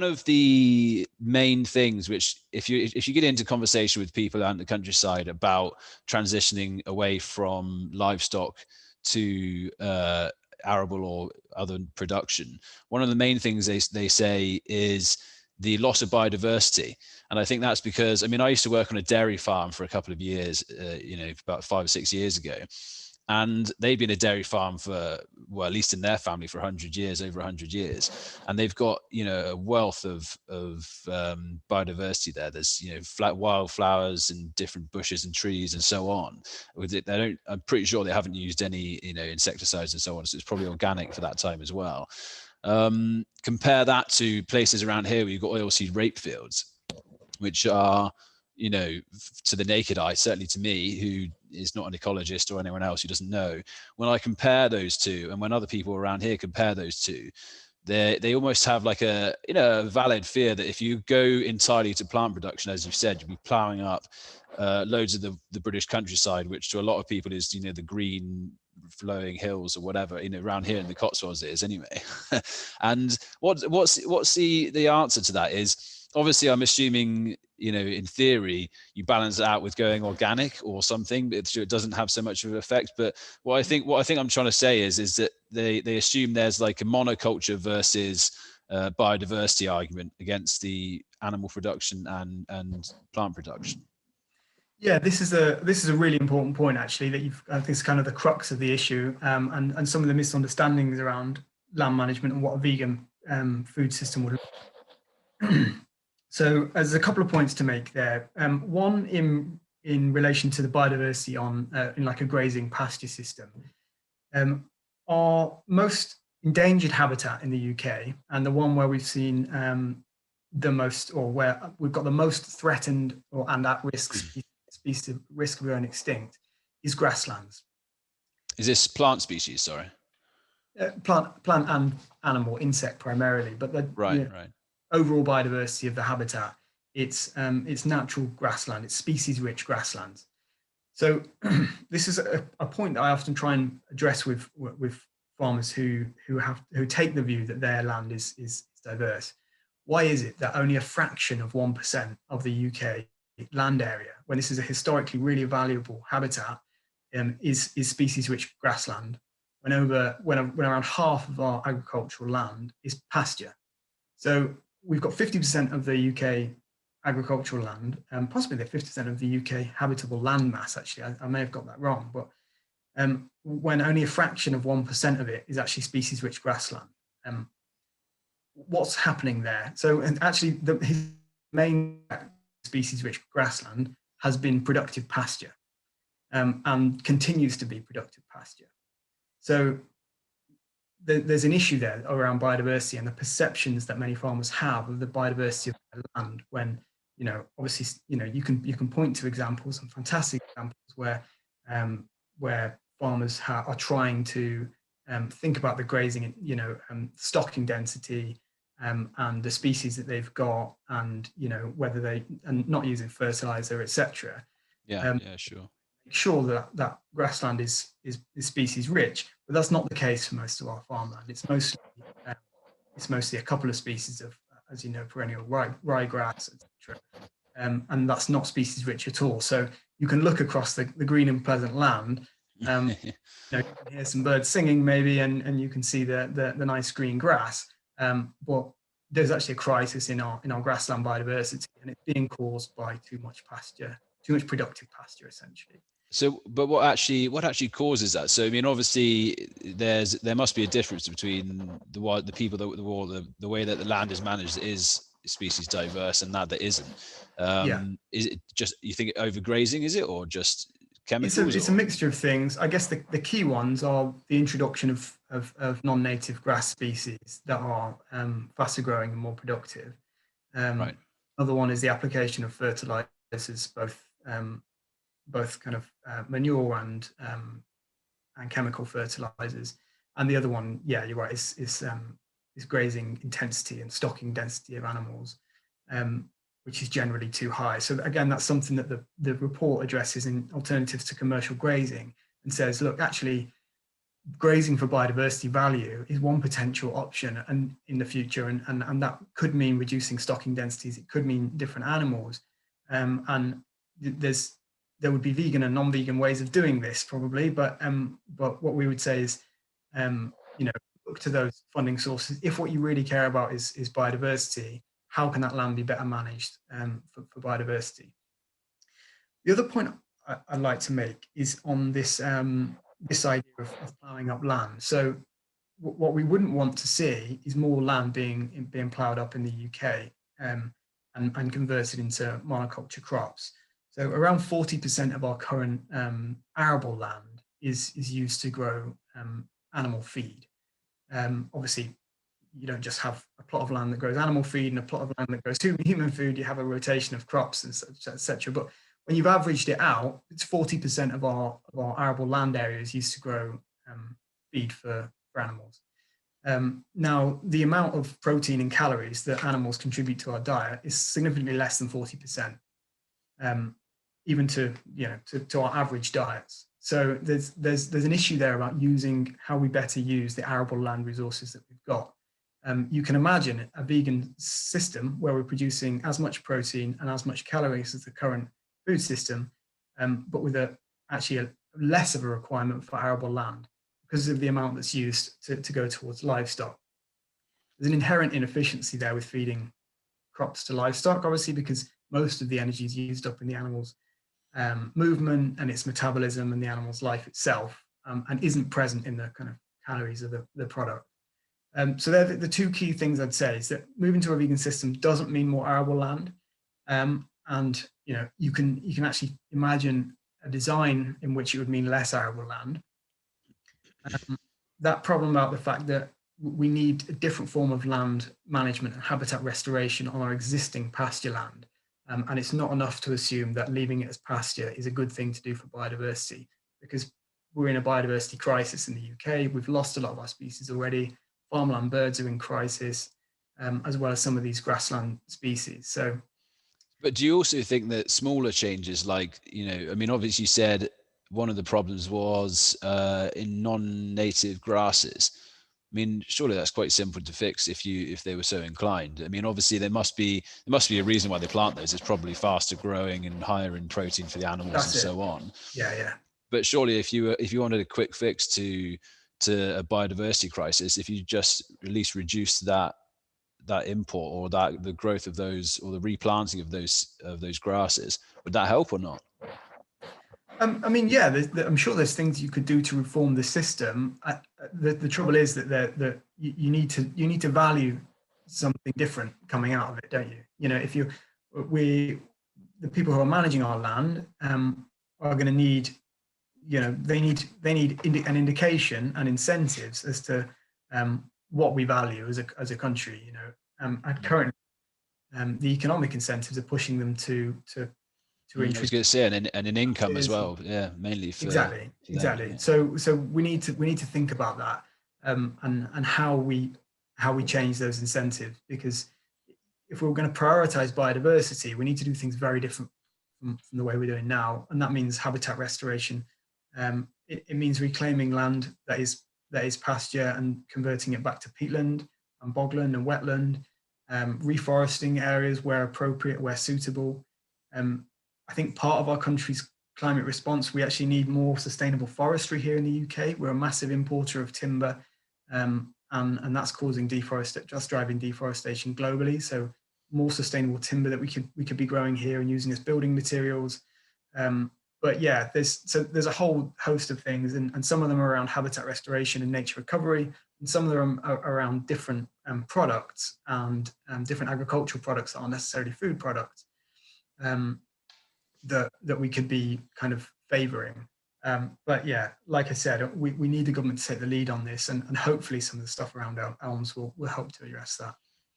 of the main things which, if you get into conversation with people out in the countryside about transitioning away from livestock to arable or other production, one of the main things they say is the loss of biodiversity. And I think that's because, I mean, I used to work on a dairy farm for a couple of years, about 5 or 6 years ago. And they've been a dairy farm for, well, at least in their family, for 100 years, over 100 years. And they've got, a wealth of biodiversity there. There's, wildflowers and different bushes and trees and so on. With it, I'm pretty sure they haven't used any, insecticides and so on. So it's probably organic for that time as well. Compare that to places around here where you've got oilseed rape fields, which are, to the naked eye, certainly to me, who is not an ecologist or anyone else who doesn't know, when I compare those two, and when other people around here compare those two, they almost have like a valid fear that if you go entirely to plant production, as you've said, you'll be ploughing up loads of the British countryside, which to a lot of people is the green flowing hills or whatever, around here in the Cotswolds it is anyway. And what's the answer to that is, obviously I'm assuming, in theory, you balance it out with going organic or something. It doesn't have so much of an effect. But what I think I'm trying to say is that they assume there's like a monoculture versus biodiversity argument against the animal production and plant production. Yeah, this is a really important point, actually, that I think is kind of the crux of the issue, and some of the misunderstandings around land management and what a vegan food system would look like. So there's a couple of points to make there. One in relation to the biodiversity in like a grazing pasture system. Our most endangered habitat in the UK, and the one where we've seen the most, or where we've got the most threatened and at risk species of risk of going extinct, is grasslands. Is this plant species? Sorry. Plant and animal, insect primarily, but the right. Overall biodiversity of the habitat, it's natural grassland, it's species-rich grasslands. So this is a point that I often try and address with farmers who take the view that their land is diverse. Why is it that only a fraction of 1% of the UK land area, when this is a historically really valuable habitat, is species-rich grassland, when around half of our agricultural land is pasture? So we've got 50% of the UK agricultural land, possibly the 50% of the UK habitable land mass, actually. I may have got that wrong, but when only a fraction of 1% of it is actually species-rich grassland, what's happening there? So, and actually, his main species-rich grassland has been productive pasture, and continues to be productive pasture. So there's an issue there around biodiversity and the perceptions that many farmers have of the biodiversity of their land, when, obviously, you can point to examples, some fantastic examples where farmers are trying to think about the grazing, stocking density, and the species that they've got, and whether and not using fertilizer, etc. Yeah, sure. Make sure that grassland is species rich, but that's not the case for most of our farmland. It's mostly a couple of species of, as you know, perennial ryegrass, etc. And that's not species rich at all. So you can look across the green and pleasant land, you can hear some birds singing maybe, and you can see the nice green grass. But there's actually a crisis in our grassland biodiversity, and it's being caused by too much productive pasture, essentially. So, but what actually causes that? So, I mean, obviously, there must be a difference between the way that the land is managed is species diverse and that isn't. Is it just, you think, overgrazing? Is it, or just chemicals? It's a mixture of things. I guess the key ones are the introduction of non-native grass species that are faster growing and more productive. Right. Another one is the application of fertilizers, both kind of manure and chemical fertilizers. And the other one, yeah, you're right, is grazing intensity and stocking density of animals, which is generally too high. So again, that's something that the report addresses in Alternatives to Commercial Grazing, and says, look, actually, grazing for biodiversity value is one potential option and in the future, and that could mean reducing stocking densities. It could mean different animals, and there would be vegan and non-vegan ways of doing this probably, but what we would say is, look to those funding sources. If what you really care about is biodiversity, how can that land be better managed for biodiversity? The other point I'd like to make is on this this idea of ploughing up land. So what we wouldn't want to see is more land being ploughed up in the UK and converted into monoculture crops. So around 40% of our current arable land is used to grow animal feed. Obviously, you don't just have a plot of land that grows animal feed and a plot of land that grows human food. You have a rotation of crops and etc. But when you've averaged it out, it's 40% of our arable land area is used to grow feed for animals. Now, the amount of protein and calories that animals contribute to our diet is significantly less than 40%, even to our average diets. So there's an issue there about using how we better use the arable land resources that we've got. You can imagine a vegan system where we're producing as much protein and as much calories as the current food system, but with actually a less of a requirement for arable land because of the amount that's used to go towards livestock. There's an inherent inefficiency there with feeding crops to livestock, obviously, because most of the energy is used up in the animal's movement and its metabolism and the animal's life itself, and isn't present in the kind of calories of the product. So they're the two key things I'd say, is that moving to a vegan system doesn't mean more arable land. And you can actually imagine a design in which it would mean less arable land. That problem about the fact that we need a different form of land management and habitat restoration on our existing pasture land. And it's not enough to assume that leaving it as pasture is a good thing to do for biodiversity, because we're in a biodiversity crisis in the UK. We've lost a lot of our species already. Farmland birds are in crisis, as well as some of these grassland species. So, but do you also think that smaller changes, like, obviously you said one of the problems was in non-native grasses. I mean, surely that's quite simple to fix if they were so inclined. I mean, obviously there must be a reason why they plant those. It's probably faster growing and higher in protein for the animals and so on. Yeah. But surely if you wanted a quick fix to a biodiversity crisis, if you just at least reduce that import or the growth of those, or the replanting of those grasses, would that help or not? I mean, yeah, I'm sure there's things you could do to reform the system. The trouble is that you need to value something different coming out of it, don't you? If the people who are managing our land are going to need, they need an indication and incentives as to what we value as a country. And currently, the economic incentives are pushing them to I was going to say, and an income as well. Yeah, mainly for exactly. Them, yeah. So we need to think about that and how we change those incentives, because if we're going to prioritize biodiversity, we need to do things very different from the way we're doing now, and that means habitat restoration. It means reclaiming land that is pasture and converting it back to peatland and bogland and wetland, reforesting areas where appropriate, where suitable. I think part of our country's climate response, we actually need more sustainable forestry here in the UK. We're a massive importer of timber, and that's causing driving deforestation globally. So more sustainable timber that we could be growing here and using as building materials. But yeah, there's a whole host of things, and some of them are around habitat restoration and nature recovery, and some of them are around different products and different agricultural products that aren't necessarily food products. That we could be kind of favouring. But yeah, like I said, we need the government to take the lead on this, and hopefully some of the stuff around elms will help to address that.